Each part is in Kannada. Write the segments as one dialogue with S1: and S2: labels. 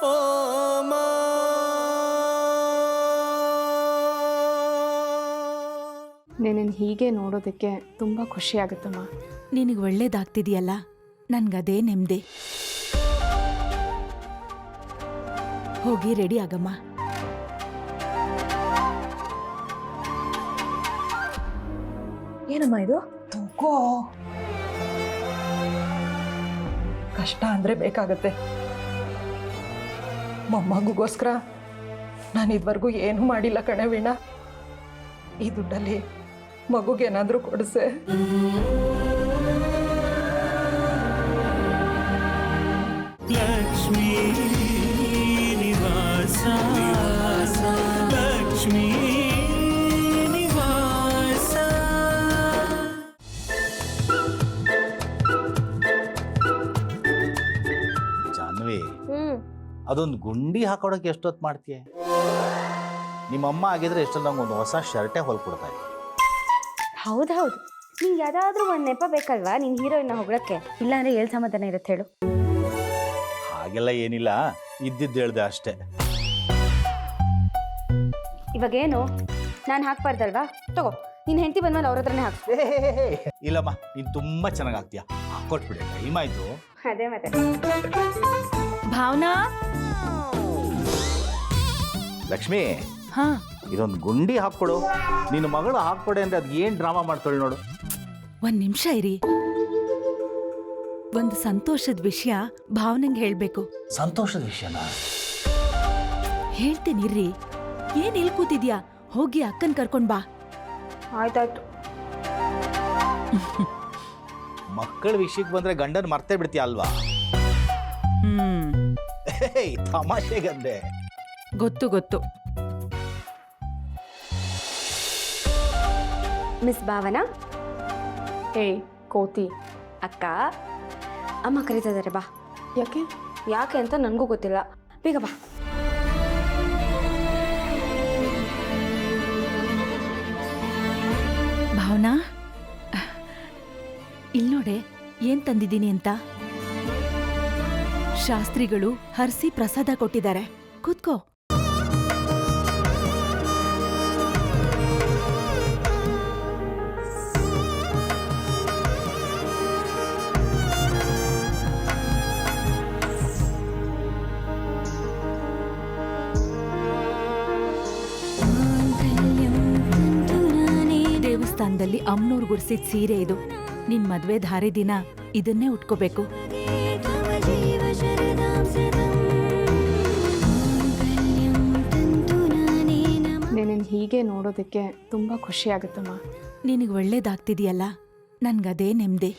S1: ಓ ಮಾ
S2: ನಿನ್ನನ್ನು ಹೀಗೆ ನೋಡೋದಕ್ಕೆ ತುಂಬ ಖುಷಿ ಆಗುತ್ತಮ್ಮ.
S3: ನಿನಗೆ ಒಳ್ಳೇದಾಗ್ತಿದೆಯಲ್ಲ, ನನ್ಗದೇ ನೆಮ್ಮದಿ. ಹೋಗಿ ರೆಡಿ ಆಗಮ್ಮ.
S4: ಏನಮ್ಮ ಇದು?
S5: ತಗೋ. ಕಷ್ಟ ಅಂದ್ರೆ ಬೇಕಾಗತ್ತೆ. ಮೊಮ್ಮಗುಗೋಸ್ಕರ ನಾನು ಇದುವರೆಗೂ ಏನೂ ಮಾಡಿಲ್ಲ ಕಣೆ ವೀಣಾ. ಈ ದುಡ್ಡಲ್ಲಿ ಮಗುಗೇನಾದ್ರೂ ಕೊಡಿಸೆ.
S1: ಲಕ್ಷ್ಮೀ ನಿವಾಸ ಲಕ್ಷ್ಮೀ ನಿವಾಸ.
S6: ಜಾನ್ವಿ, ಅದೊಂದು ಗುಂಡಿ ಹಾಕೊಡಕ್ಕೆ ಎಷ್ಟೊತ್ತು ಮಾಡ್ತೀಯ? ನಿಮ್ಮಮ್ಮ ಆಗಿದ್ರೆ ಎಷ್ಟೊಂದು ನಂಗೆ ಒಂದು ಹೊಸ ಶರ್ಟೇ ಹೊಲ್ಕೊಡ್ತಾ ಇದ್ದೆ.
S7: ಹೌದು ನಿಂಗೆ ಯಾವ್ದಾದ್ರೂ ಒಂದು ನೆಪ ಬೇಕಲ್ವಾ ನಿನ್ ಹೀರೋಯಿನ್ನ ಹೊಗಳಕ್ಕೆ? ಇಲ್ಲಾಂದ್ರೆ ಎಲ್ಲಿ ಸಮಾಧಾನ ಇರುತ್ತೆ ಹೇಳು?
S6: ಹಾಗೆಲ್ಲ ಏನಿಲ್ಲ, ಇದ್ದಿದ್ದು ಹೇಳ್ದೆ ಅಷ್ಟೇ.
S7: ಇವಾಗೇನು ನಾನು ಹಾಕ್ಬಾರ್ದಲ್ವಾ? ತಗೋ, ನಿನ್ನ ಹೆಂಡತಿ ಬಂದ್ಮೇಲೆ ಅವ್ರ ಹತ್ರನೇ ಹಾಕ್ಸು.
S6: ಇಲ್ಲಮ್ಮ, ನೀನು ತುಂಬ ಚೆನ್ನಾಗಿ ಆಗ್ತೀಯ. ಹಾಕೊಟ್ಬಿಡೆ, ಟೈಮ್ ಆಯ್ತು.
S7: ಅದೇ ಮತ್ತೆ.
S3: ಭಾವನಾ.
S6: ಲಕ್ಷ್ಮಿ,
S3: ಹಾ,
S6: ಇದೊಂದು ಗುಂಡಿ ಹಾಕ್ಕೊಡು. ನಿನ್ನ ಮಗಳು ಹಾಕ್ಕೊಡೆ ಅಂದ್ರೆ ಅದು ಏನು ಡ್ರಾಮಾ ಮಾಡ್ತಾಳೆ ನೋಡು.
S3: ಒಂದ್ ನಿಮಿಷ ಇರಿ. ಒಂದು ಸಂತೋಷದ ವಿಷಯ ಭಾವನೆಗೆ ಹೇಳ್ಬೇಕು.
S6: ಸಂತೋಷದ ವಿಷಯನ?
S3: ಹೇಳ್ತೀನಿರ್ರಿ. ಏನ್ ಇಲ್ಲಿ ಕೂತಿದ್ಯಾ? ಹೋಗಿ ಅಕ್ಕನ್ ಕರ್ಕೊಂಡ್ ಬಾ.
S7: ಆಯ್ತಾಯ್ತು.
S6: ಮಕ್ಕಳ ವಿಷಯಕ್ಕೆ ಬಂದ್ರೆ ಗಂಡನ ಮರ್ತೇ ಬಿಡ್ತೀಯ ಅಲ್ವಾ? ತಮಾಷೆಗಂದೆ.
S3: ಗೊತ್ತು.
S7: ಮಿಸ್ ಭಾವನಾ.
S2: ಏಯ್ ಕೋತಿ,
S7: ಅಕ್ಕ, ಅಮ್ಮ ಕರೀತಾ ಇದ್ದಾರೆ, ಬಾ. ಯಾಕೆ ಅಂತ ನನಗೂ ಗೊತ್ತಿಲ್ಲ, ಬೇಗ ಬಾ.
S3: ಭಾವನಾ, ಇಲ್ ನೋಡೆ ಏನ್ ತಂದಿದ್ದೀನಿ ಅಂತ. ಶಾಸ್ತ್ರಿಗಳು ಹರಿಸಿ ಪ್ರಸಾದ ಕೊಟ್ಟಿದ್ದಾರೆ, ಕೂತ್ಕೋ. ದೇವಸ್ಥಾನದಲ್ಲಿ ಅಮ್ಮನವ್ರು ಗುಡಿಸಿದ ಸೀರೆ ಇದು. ನಿನ್ ಮದ್ವೆ ಧಾರೆ ದಿನ ಇದನ್ನೇ ಉಟ್ಕೋಬೇಕು.
S2: ನಿನ್ನನ್ನು ಹೀಗೆ ನೋಡೋದಕ್ಕೆ ತುಂಬ ಖುಷಿ ಆಗುತ್ತಮ್ಮ.
S3: ನಿನಗೆ ಒಳ್ಳೇದಾಗ್ತಿದೆಯಲ್ಲ, ನನ್ಗದೇ ನೆಮ್ಮದಿ.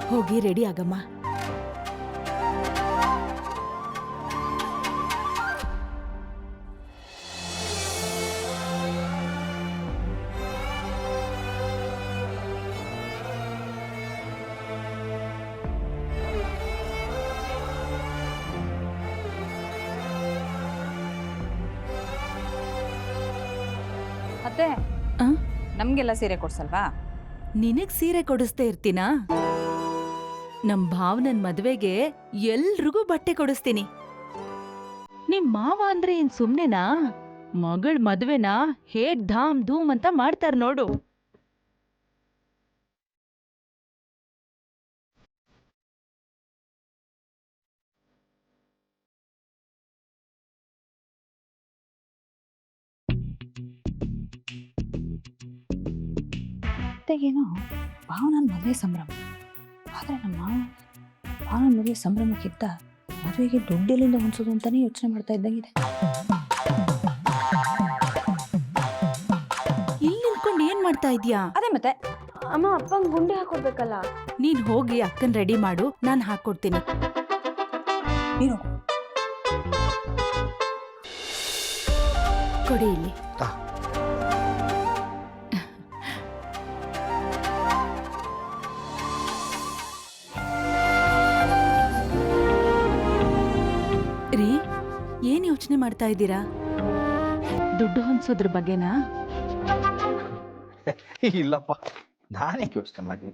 S3: ಹೋಗಿ ರೆಡಿ ಆಗಮ್ಮ.
S8: ಅತ್ತೆ, ನಮ್ಗೆಲ್ಲ ಸೀರೆ ಕೊಡ್ಸಲ್ವಾ?
S3: ನಿನಗ್ ಸೀರೆ ಕೊಡಿಸ್ತಾ ಇರ್ತೀನಾ? ನಮ್ ಭಾವನನ್ ಮದ್ವೆಗೆ ಎಲ್ರಿಗೂ ಬಟ್ಟೆ ಕೊಡಿಸ್ತೀನಿ. ನಿಮ್ ಮಾವ ಅಂದ್ರೆ ಏನ್ ಸುಮ್ನೆನಾ? ಮಗಳ್ ಮದ್ವೆನ ಹೇಗ್ ಧಾಮ್ ಧೂಮ್ ಅಂತ ಮಾಡ್ತಾರ ನೋಡು.
S8: ಅತ್ತೆಗೇನೋ ಭಾವನನ್ ಮದುವೆ ಸಂಭ್ರಮ, ಆದ್ರೆ ನಮ್ಮ ಭಾವನನ್ ಮದುವೆ ಸಂಭ್ರಮಕ್ಕಿಂತ ಮದುವೆಗೆ ದುಡ್ಡೆಲ್ಲಿಂದ ಹೊಂದೋದು ಅಂತಾನೆ ಯೋಚನೆ ಮಾಡ್ತಾ ಇದ್ದಂಗಿದೆ.
S3: ಇಲ್ಲಿ ನಿಂತ್ಕೊಂಡು ಏನ್ ಮಾಡ್ತಾ ಇದ್ಯಾ?
S8: ಅದೇ ಮತ್ತೆ,
S7: ಅಮ್ಮ ಅಪ್ಪಂಗೆ ಗುಂಡಿ ಹಾಕೊಡ್ಬೇಕಲ್ಲ.
S3: ನೀನ್ ಹೋಗಿ ಅಕ್ಕನ್ ರೆಡಿ ಮಾಡು, ನಾನ್ ಹಾಕೊಡ್ತೀನಿ.
S8: ನೀನು
S3: ಕೊಡಿ ಇಲ್ಲಿ. ರೀ, ಏನ್ ಯೋಚನೆ ಮಾಡ್ತಾ ಇದ್ದೀರಾ? ದುಡ್ಡು ಹೊಂದ್ಸೋದ್ರ ಬಗ್ಗೆನಾ?
S6: ಇಲ್ಲಪ್ಪ, ನಾನೇ ಯೋಚನೆ ಮಾಡಿ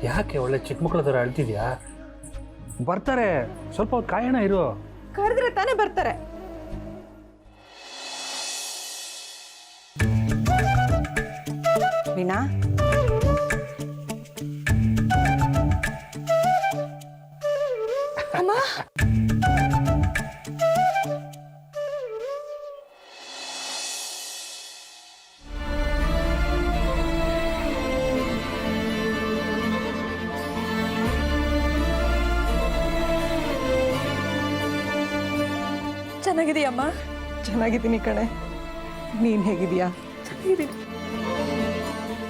S1: ಯಾಕೆ ಒಳ್ಳೆ ಚಿಕ್ಕ ಮಕ್ಕಳ ಥರ ಅಳ್ತಿದ್ಯಾ? ಬರ್ತಾರೆ, ಸ್ವಲ್ಪ ಹೊತ್ತು ಕಾಯೋಣ ಇರು.
S5: ಕರೆದ್ರೆ ತಾನೇ ಬರ್ತಾರೆ. ವೀಣಾ, ಅಮ್ಮ, ಚೆನ್ನಾಗಿದೀಯಮ್ಮ? ಚೆನ್ನಾಗಿದ್ದೀನಿ ಕಣೆ. ನೀನು ಹೇಗಿದೀಯಾ? ಚೆನ್ನಾಗಿದ್ದೀನಿ.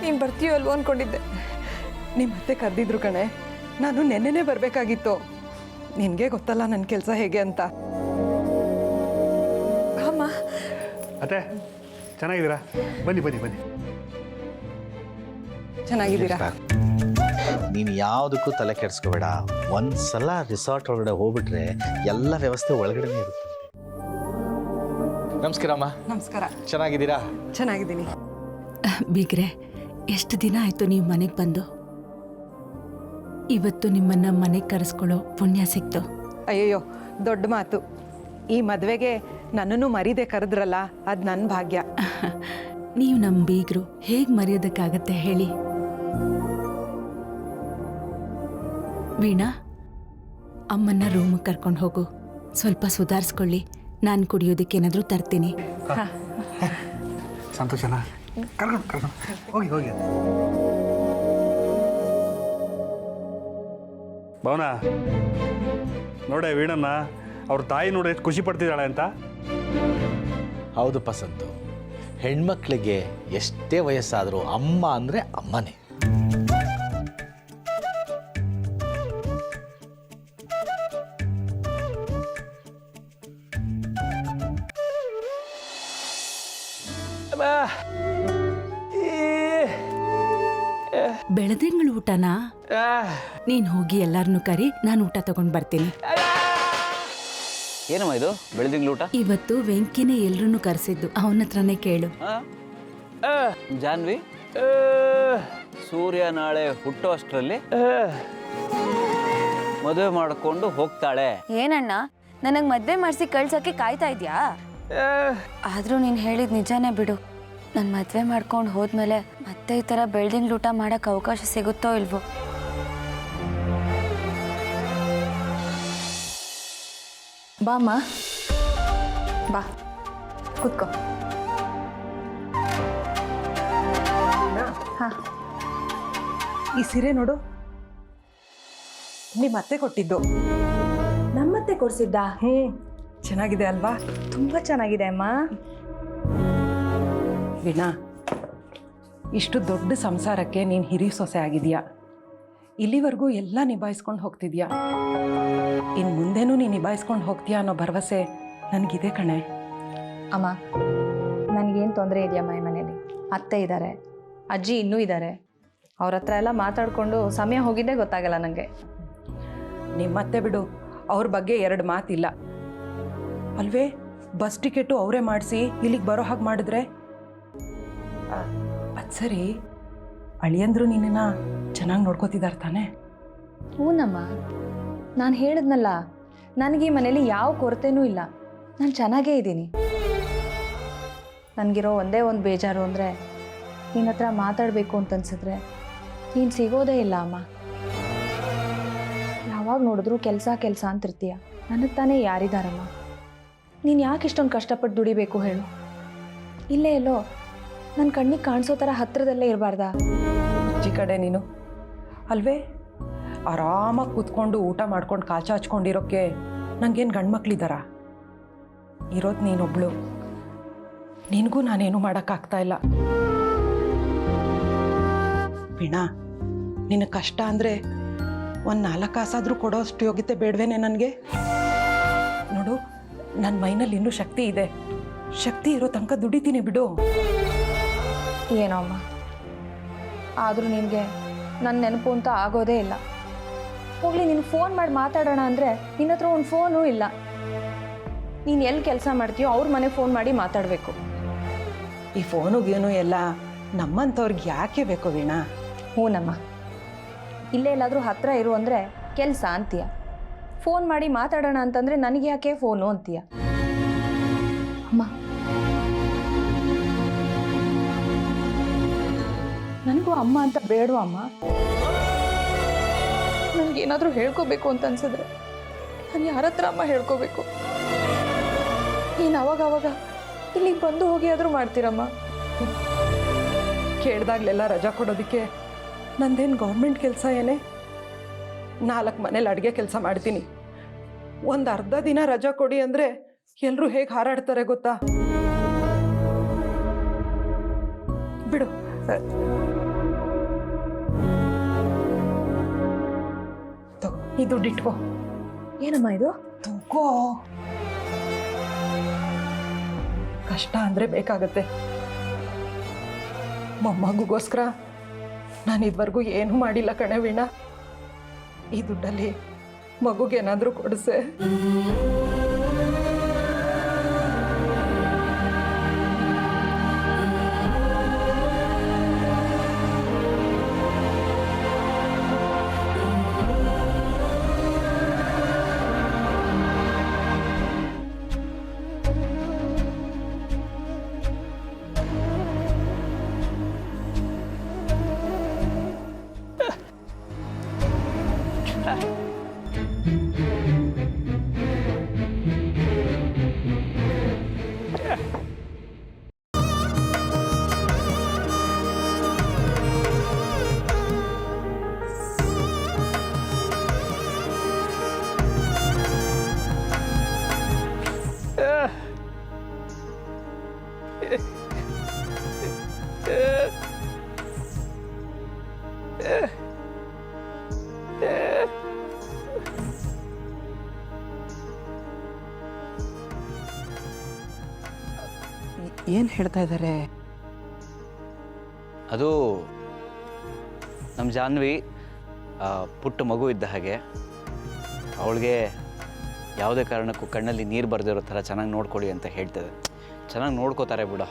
S5: ನೀನು ಬರ್ತೀಯೋ ಅಲ್ವೋ ಅಂದ್ಕೊಂಡಿದ್ದೆ. ನಿಮ್ಮ ಮತ್ತೆ ಕರೆದಿದ್ರು ಕಣೆ. ನಾನು ನೆನ್ನೆನೇ ಬರಬೇಕಾಗಿತ್ತು. ನಿನಗೆ ಗೊತ್ತಲ್ಲ ನನ್ನ ಕೆಲಸ ಹೇಗೆ ಅಂತ. ಅಮ್ಮ.
S1: ಅತ್ತೆ ಚೆನ್ನಾಗಿದ್ದೀರಾ? ಬನ್ನಿ ಬನ್ನಿ ಬನ್ನಿ.
S5: ಚೆನ್ನಾಗಿದ್ದೀರಾ?
S6: ನೀನು ಯಾವುದಕ್ಕೂ ತಲೆ ಕೆಡಿಸ್ಕೋಬೇಡ. ಒಂದ್ಸಲ ರಿಸಾರ್ಟ್ ಒಳಗಡೆ ಹೋಗ್ಬಿಟ್ರೆ ಎಲ್ಲ ವ್ಯವಸ್ಥೆ ಒಳಗಡೆನೇ ಇರುತ್ತೆ. ನಮಸ್ಕಾರಮ್ಮ.
S5: ನಮಸ್ಕಾರ.
S6: ಚೆನ್ನಾಗಿದ್ದೀರಾ?
S5: ಚೆನ್ನಾಗಿದ್ದೀನಿ.
S3: ಬೀಗ್ರೆ, ಎಷ್ಟು ದಿನ ಆಯ್ತು ನೀವು ಮನೆಗೆ ಬಂದು. ಇವತ್ತು ನಿಮ್ಮನ್ನ ಮನೆಗೆ ಕರೆಸ್ಕೊಳ್ಳೋ ಪುಣ್ಯ ಸಿಕ್ತು.
S5: ಅಯ್ಯಯ್ಯೋ, ದೊಡ್ಡ ಮಾತು. ಈ ಮದುವೆಗೆ ನನ್ನನ್ನು ಮರೀದೆ ಕರೆದ್ರಲ್ಲ, ಅದು ನನ್ನ ಭಾಗ್ಯ.
S3: ನೀವು ನಮ್ಮ ಬೀಗ್ರು, ಹೇಗೆ ಮರೆಯೋದಕ್ಕಾಗತ್ತೆ ಹೇಳಿ? ವೀಣಾ, ಅಮ್ಮನ್ನ ರೂಮಿಗೆ ಕರ್ಕೊಂಡು ಹೋಗು. ಸ್ವಲ್ಪ ಸುಧಾರಿಸ್ಕೊಳ್ಳಿ. ನಾನು ಕುಡಿಯೋದಕ್ಕೆ ಏನಾದರೂ ತರ್ತೀನಿ.
S1: ಸಂತೋಷನಾ? ಕರ್ಕೊಂಡು ಹೋಗಿ ಹೋಗಿ. ಭವನ ನೋಡೆ ವೀಣನ್ನ ಅವ್ರ ತಾಯಿ ನೋಡಿ ಎಷ್ಟು ಖುಷಿ ಪಡ್ತಿದ್ದಾಳೆ ಅಂತ.
S6: ಹೌದು ಪಸಂತು. ಹೆಣ್ಮಕ್ಳಿಗೆ ಎಷ್ಟೇ ವಯಸ್ಸಾದರೂ ಅಮ್ಮ ಅಂದರೆ ಅಮ್ಮನೇ.
S3: ಬೆಳದಿಂಗಳು ಊಟನಾ? ನೀನ್ ಹೋಗಿ ಎಲ್ಲಾರನ್ನೂ ಕರಿ, ನಾನು ಊಟ ತಗೊಂಡ್ ಬರ್ತೀನಿ.
S4: ಏನಮ್ಮ ಇದು ಬೆಳದಿಂಗ್ಳ ಊಟ?
S3: ಇವತ್ತು ವೆಂಕಿನೇ ಎಲ್ರನ್ನೂ ಕರೆಸಿದ್ದು, ಅವನ ಹತ್ರನೇ ಕೇಳು.
S4: ಜಾನ್ವಿ, ಸೂರ್ಯ ನಾಳೆ ಹುಟ್ಟೋ ಅಷ್ಟರಲ್ಲಿ ಮದುವೆ ಮಾಡ್ಕೊಂಡು ಹೋಗ್ತಾಳೆ.
S7: ಏನಣ್ಣ, ನನಗೆ ಮದುವೆ ಮಾಡಿಸಿ ಕಳ್ಸೋಕ್ಕೆ ಕಾಯ್ತಾ ಇದ್ಯಾ? ಆದರೂ ನೀನು ಹೇಳಿದ ನಿಜಾನೇ ಬಿಡು. ನಾನು ಮದುವೆ ಮಾಡ್ಕೊಂಡು ಹೋದ್ಮೇಲೆ ಮತ್ತೆ ಈ ಥರ ಬೆಳ್ದಿಂಗ್ಳ ಊಟ ಮಾಡೋಕ್ಕೆ ಅವಕಾಶ ಸಿಗುತ್ತೋ ಇಲ್ವೋ?
S8: ಬಾಮ್ಮ, ಬಾ ಕೂತ್ಕೋ.
S5: ಹಾಂ, ಈ ಸೀರೆ ನೋಡು, ನಿಮ್ಮ ಅತ್ತೆ ಕೊಟ್ಟಿದ್ದು.
S8: ನಮ್ಮತ್ತೆ ಕೊಡ್ಸಿದ್ದ?
S5: ಚೆನ್ನಾಗಿದೆ ಅಲ್ವಾ?
S8: ತುಂಬ ಚೆನ್ನಾಗಿದೆ ಅಮ್ಮ.
S5: ವೀಣಾ, ಇಷ್ಟು ದೊಡ್ಡ ಸಂಸಾರಕ್ಕೆ ನೀನು ಹಿರಿ ಸೊಸೆ ಆಗಿದೆಯಾ. ಇಲ್ಲಿವರೆಗೂ ಎಲ್ಲ ನಿಭಾಯಿಸ್ಕೊಂಡು ಹೋಗ್ತಿದ್ಯಾ. ಇನ್ನು ಮುಂದೆನೂ ನೀನು ನಿಭಾಯಿಸ್ಕೊಂಡು ಹೋಗ್ತೀಯಾ ಅನ್ನೋ ಭರವಸೆ ನನಗಿದೆ ಕಣೆ.
S8: ಅಮ್ಮ, ನನಗೇನು ತೊಂದರೆ ಇದೆಯಮ್ಮ ಈ ಮನೇಲಿ. ಅತ್ತೆ ಇದ್ದಾರೆ, ಅಜ್ಜಿ ಇನ್ನೂ ಇದ್ದಾರೆ. ಅವ್ರ ಹತ್ರ ಎಲ್ಲ ಮಾತಾಡಿಕೊಂಡು ಸಮಯ ಹೋಗಿದ್ದೇ ಗೊತ್ತಾಗಲ್ಲ ನನಗೆ.
S5: ನಿಮ್ಮತ್ತೆ ಬಿಡು, ಅವ್ರ ಬಗ್ಗೆ ಎರಡು ಮಾತಿಲ್ಲ ಅಲ್ವೇ. ಬಸ್ ಟಿಕೆಟು ಅವರೇ ಮಾಡಿಸಿ ಇಲ್ಲಿಗೆ ಬರೋ ಹಾಗೆ ಮಾಡಿದ್ರೆ. ಅದು ಸರಿ, ಅಳಿಯಂದ್ರು ನಿನ್ನ ಚೆನ್ನಾಗಿ ನೋಡ್ಕೋತಿದ್ದಾರೆ ತಾನೆ?
S8: ಹೂನಮ್ಮ, ನಾನು ಹೇಳಿದ್ನಲ್ಲ, ನನಗೆ ಈ ಮನೇಲಿ ಯಾವ ಕೊರತೆನೂ ಇಲ್ಲ. ನಾನು ಚೆನ್ನಾಗೇ ಇದ್ದೀನಿ. ನನಗಿರೋ ಒಂದೇ ಒಂದು ಬೇಜಾರು ಅಂದರೆ, ನಿನ್ನ ಹತ್ರ ಮಾತಾಡಬೇಕು ಅಂತನ್ಸಿದ್ರೆ ನೀನು ಸಿಗೋದೇ ಇಲ್ಲ ಅಮ್ಮ. ಯಾವಾಗ ನೋಡಿದ್ರೂ ಕೆಲಸ ಅಂತಿರ್ತೀಯ. ನನಗೆ ತಾನೇ ಯಾರಿದಾರಮ್ಮ? ನೀನು ಯಾಕೆ ಇಷ್ಟೊಂದು ಕಷ್ಟಪಟ್ಟು ದುಡಿಬೇಕು ಹೇಳು? ಇಲ್ಲೇ ಎಲ್ಲೋ ನನ್ನ ಕಣ್ಣಿಗೆ ಕಾಣಿಸೋ ಥರ ಹತ್ತಿರದಲ್ಲೇ ಇರಬಾರ್ದಾ?
S5: ಅಜ್ಜಿ ಕಡೆ ನೀನು ಅಲ್ವೇ. ಆರಾಮಾಗಿ ಕೂತ್ಕೊಂಡು ಊಟ ಮಾಡ್ಕೊಂಡು ಕಾಚ ಹಚ್ಕೊಂಡಿರೋಕ್ಕೆ ನನಗೇನು ಗಂಡು ಮಕ್ಳಿದ್ದಾರ? ಇರೋದು ನೀನೊಬ್ಳು. ನಿನಗೂ ನಾನೇನು ಮಾಡೋಕ್ಕಾಗ್ತಾ ಇಲ್ಲ. ವೀಣಾ, ನಿನ್ನ ಕಷ್ಟ ಅಂದರೆ ಒಂದು 4 ಕಾಸಾದರೂ ಕೊಡೋ ಅಷ್ಟು ಯೋಗ್ಯತೆ ಬೇಡವೇನೆ ನನಗೆ? ನೋಡು, ನನ್ನ ಮೈನಲ್ಲಿ ಇನ್ನೂ ಶಕ್ತಿ ಇದೆ. ಶಕ್ತಿ ಇರೋ ತನಕ ದುಡಿತೀನಿ ಬಿಡು.
S8: ಏನೋ ಅಮ್ಮ, ಆದರೂ ನಿನಗೆ ನನ್ನ ನೆನಪು ಅಂತ ಆಗೋದೇ ಇಲ್ಲ. ಹೋಗ್ಲಿ, ನೀನು ಫೋನ್ ಮಾಡಿ ಮಾತಾಡೋಣ ಅಂದರೆ ನಿನ್ನ ಹತ್ರ ಒಂದು ಫೋನೂ ಇಲ್ಲ. ನೀನು ಎಲ್ಲಿ ಕೆಲಸ ಮಾಡ್ತೀಯೋ ಅವ್ರ ಮನೆಗೆ ಫೋನ್ ಮಾಡಿ ಮಾತಾಡಬೇಕು.
S5: ಈ ಫೋನು ಗೀನು ಎಲ್ಲ ನಮ್ಮಂಥವ್ರಿಗೆ ಯಾಕೆ ಬೇಕು ವೀಣಾ?
S8: ಹ್ಞೂನಮ್ಮ, ಇಲ್ಲೇ ಎಲ್ಲಾದರೂ ಹತ್ತಿರ ಇರು ಅಂದರೆ ಕೆಲಸ ಅಂತೀಯ. ಫೋನ್ ಮಾಡಿ ಮಾತಾಡೋಣ ಅಂತಂದರೆ ನನಗೆ ಯಾಕೆ ಫೋನು ಅಂತೀಯ. ಅಮ್ಮ, ನನಗೂ ಅಮ್ಮ ಅಂತ ಬೇಡವಾ ಅಮ್ಮ? ನನಗೇನಾದರೂ ಹೇಳ್ಕೋಬೇಕು ಅಂತ ಅನ್ಸಿದ್ರೆ ನಾನು ಯಾರ ಹತ್ರ ಅಮ್ಮ ಹೇಳ್ಕೋಬೇಕು? ನೀನು ಅವಾಗ ಇಲ್ಲಿಗೆ ಬಂದು ಹೋಗಿ ಆದರೂ ಮಾಡ್ತೀರಮ್ಮ.
S5: ಕೇಳ್ದಾಗ್ಲೆಲ್ಲ ರಜಾ ಕೊಡೋದಕ್ಕೆ ನಂದೇನು ಗೌರ್ಮೆಂಟ್ ಕೆಲಸ ಏನೇ? 4 ಮನೇಲಿ ಅಡುಗೆ ಕೆಲಸ ಮಾಡ್ತೀನಿ. ಒಂದು ಅರ್ಧ ದಿನ ರಜಾ ಕೊಡಿ ಅಂದರೆ ಎಲ್ಲರೂ ಹೇಗೆ ಹಾರಾಡ್ತಾರೆ ಗೊತ್ತಾ? ಬಿಡು. ತಗೋ, ಈ ದುಡ್ಡು ಇಟ್ಕೋ.
S8: ಏನಮ್ಮ ಇದು?
S5: ತಗೋ. ಕಷ್ಟ ಅಂದರೆ ಬೇಕಾಗತ್ತೆ. ಮೊಮ್ಮಗುಗೋಸ್ಕರ ನಾನು ಇದುವರೆಗೂ ಏನೂ ಮಾಡಿಲ್ಲ ಕಣೆ ವೀಣಾ. ಈ ದುಡ್ಡಲ್ಲಿ ಮಗುಗೇನಾದರೂ ಕೊಡಿಸೆ.
S9: ಏನು ಹೇಳ್ತಾ ಇದ್ದಾರೆ?
S4: ಅದು ನಮ್ಮ ಜಾನ್ವಿ ಪುಟ್ಟ ಮಗು ಇದ್ದ ಹಾಗೆ ಅವಳಿಗೆ ಯಾವುದೇ ಕಾರಣಕ್ಕೂ ಕಣ್ಣಲ್ಲಿ ನೀರು ಬರೆದಿರೋ ಥರ ಚೆನ್ನಾಗಿ ನೋಡ್ಕೊಳ್ಳಿ ಅಂತ ಹೇಳ್ತದೆ. ಚೆನ್ನಾಗಿ ನೋಡ್ಕೋತಾರೆ ಬಿಡು.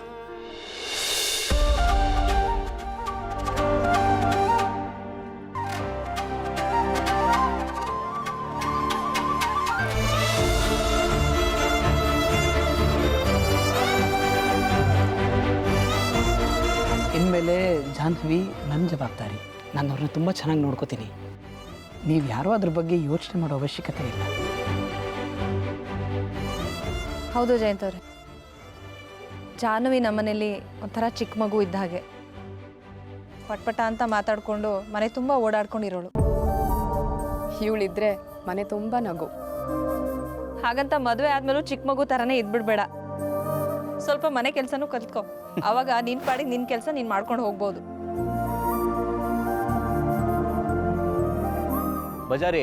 S9: ಇನ್ಮೇಲೆ ಜಾಹ್ನವಿ ನನ್ನ ಜವಾಬ್ದಾರಿ. ನಾನು ಅವ್ರನ್ನ ತುಂಬ ಚೆನ್ನಾಗಿ ನೋಡ್ಕೋತೀನಿ. ನೀವು ಯಾರೂ ಅದ್ರ ಬಗ್ಗೆ ಯೋಚನೆ ಮಾಡೋ ಅವಶ್ಯಕತೆ ಇಲ್ಲ.
S8: ಹೌದು ಜಯಂತ್ ಅವ್ರೆ, ಜಾಹ್ನವಿ ನಮ್ಮನೇಲಿ ಒಂಥರ ಚಿಕ್ಕ ಮಗು ಇದ್ದ ಹಾಗೆ. ಪಟ್ಪಟ ಅಂತ ಮಾತಾಡಿಕೊಂಡು ಮನೆ ತುಂಬ ಓಡಾಡ್ಕೊಂಡಿರೋಳು.
S2: ಇವಳಿದ್ರೆ ಮನೆ ತುಂಬ ನಗು.
S8: ಹಾಗಂತ ಮದುವೆ ಆದ್ಮೇಲೂ ಚಿಕ್ಕ ಮಗು ಥರನೇ ಇದ್ಬಿಡ್ಬೇಡ. ಸ್ವಲ್ಪ ಮನೆ ಕೆಲಸನೂ ಕಲ್ತ್ಕೊ. ಆವಾಗ ನಿನ್ನ ಪಾಡಿಗೆ ನಿನ್ನ ಕೆಲಸ ನೀನು ಮಾಡ್ಕೊಂಡು ಹೋಗ್ಬೋದು.
S4: ಬಜಾರಿ,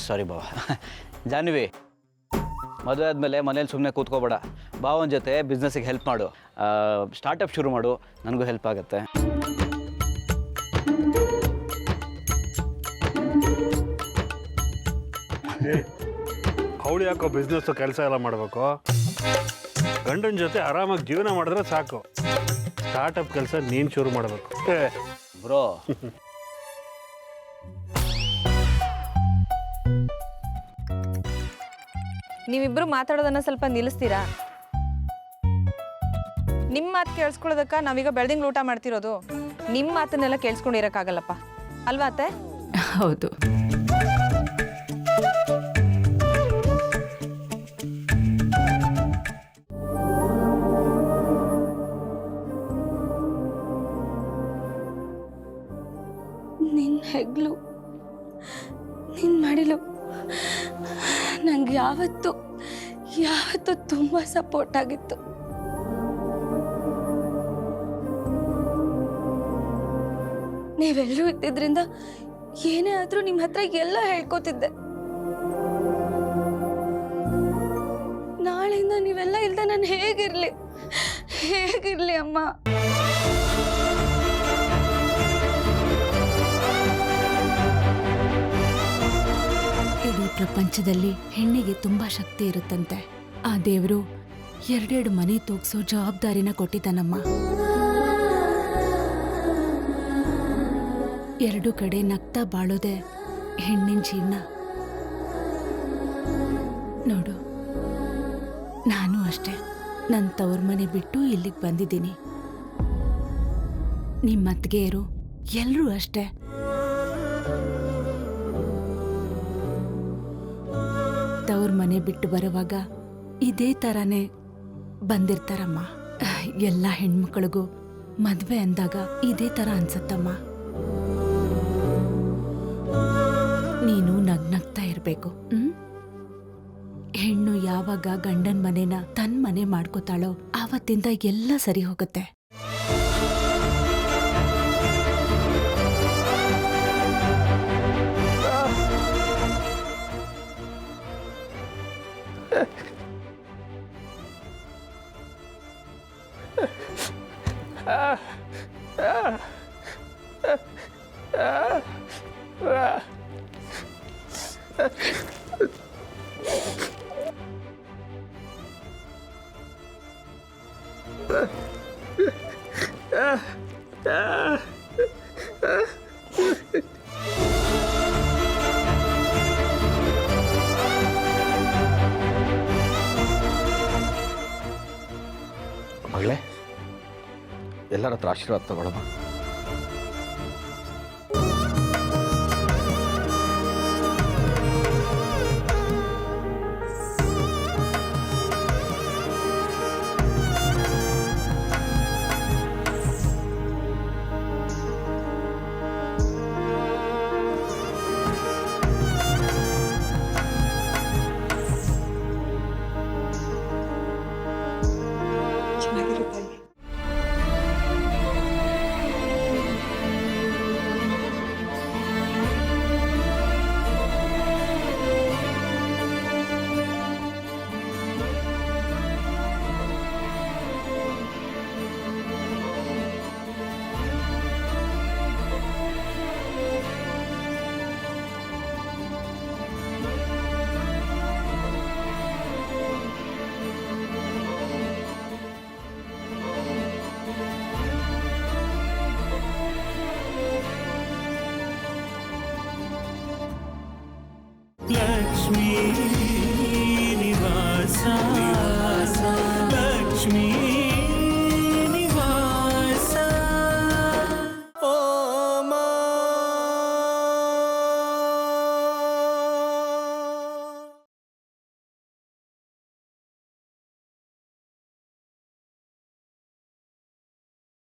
S4: ಸಾರಿ ಬಾವ. ಜಾನ್ವಿ, ಮದುವೆ ಆದಮೇಲೆ ಮನೇಲಿ ಸುಮ್ಮನೆ ಕೂತ್ಕೋಬೇಡ. ಭಾವನ ಜೊತೆ ಬಿಸ್ನೆಸ್ಸಿಗೆ ಹೆಲ್ಪ್ ಮಾಡು. ಸ್ಟಾರ್ಟಪ್ ಶುರು ಮಾಡು, ನನಗೂ ಹೆಲ್ಪ್ ಆಗುತ್ತೆ.
S1: ಅವಳು ಯಾಕೋ ಬಿಸ್ನೆಸ್ಸು ಕೆಲಸ ಎಲ್ಲ ಮಾಡಬೇಕು? ಗಂಡನ ಜೊತೆ ಆರಾಮಾಗಿ ಜೀವನ ಮಾಡಿದ್ರೆ ಸಾಕು. ಸ್ಟಾರ್ಟಪ್ ಕೆಲಸ ನೀನು ಶುರು ಮಾಡಬೇಕು
S4: ಬ್ರೋ.
S8: ನೀವಿಬ್ರು ಮಾತಾಡೋದನ್ನ ಸ್ವಲ್ಪ ನಿಲ್ಲಿಸ್ತೀರಾ? ನಿಮ್ಮ ಮಾತು ಕೇಳಿಸ್ಕೊಳ್ಳೋದಕ್ಕ ನಾವೀಗ ಬೆಳ್ದಿಂಗ್ಳು ಊಟ ಮಾಡ್ತಿರೋದು. ನಿಮ್ಮ ಮಾತನ್ನೆಲ್ಲ ಕೇಳಿಸ್ಕೊಂಡಿರಕ್ಕಾಗಲ್ಲಪ್ಪ, ಅಲ್ವಾ ಅತ್ತೆ?
S3: ಹೌದು.
S7: ನಿನ್ನ ಹೆಗ್ಲು, ನಿನ್ನ ಮಡಿಲು ನಂಗೆ ಯಾವತ್ತೂ ತುಂಬ ಸಪೋರ್ಟ್ ಆಗಿತ್ತು. ನೀವೆಲ್ಲರೂ ಇದ್ದಿದ್ರಿಂದ ಏನೇ ಆದರೂ ನಿಮ್ಮ ಹತ್ರ ಎಲ್ಲ ಹೇಳ್ಕೊತಿದ್ದೆ. ನಾಳೆಯಿಂದ ನೀವೆಲ್ಲ ಇಲ್ದೆ ನಾನು ಹೇಗಿರ್ಲಿ ಅಮ್ಮ?
S10: ಇಡೀ ಪ್ರಪಂಚದಲ್ಲಿ ಹೆಣ್ಣಿಗೆ ತುಂಬಾ ಶಕ್ತಿ ಇರುತ್ತಂತೆ. ಆ ದೇವರು 2 ಮನೆ ತೂಗ್ಸೋ ಜವಾಬ್ದಾರಿನ ಕೊಟ್ಟಿದ್ದಾನಮ್ಮ. ಎರಡು ಕಡೆ ನಗ್ತಾ ಬಾಳೋದೆ ಹೆಣ್ಣಿನ ಜೀವನ. ನೋಡು, ನಾನು ಅಷ್ಟೇ ನನ್ನ ತವ್ರ ಮನೆ ಬಿಟ್ಟು ಇಲ್ಲಿಗೆ ಬಂದಿದ್ದೀನಿ. ನಿಮ್ಮ ಅತ್ತಿಗೆಯರು ಎಲ್ಲರೂ ಅಷ್ಟೇ. ತವ್ರ ಮನೆ ಬಿಟ್ಟು ಬರುವಾಗ ಇದೇ ಥರನೇ ಬಂದಿರ್ತಾರಮ್ಮ. ಎಲ್ಲ ಹೆಣ್ಮಕ್ಳಿಗೂ ಮದ್ವೆ ಅಂದಾಗ ಇದೇ ಥರ ಅನ್ಸತ್ತಮ್ಮ. ನೀನು ನಗ್ನಗ್ತಾ ಇರಬೇಕು. ಹೆಣ್ಣು ಯಾವಾಗ ಗಂಡನ ಮನೆನ ತನ್ನ ಮನೆ ಮಾಡ್ಕೋತಾಳೋ ಆವತ್ತಿಂದ ಎಲ್ಲ ಸರಿ ಹೋಗುತ್ತೆ.
S11: ಮಗಳೇ, ಎಲ್ಲರ ಹತ್ರ ಆಶೀರ್ವಾದ ತಗೊಳಮ್ಮ.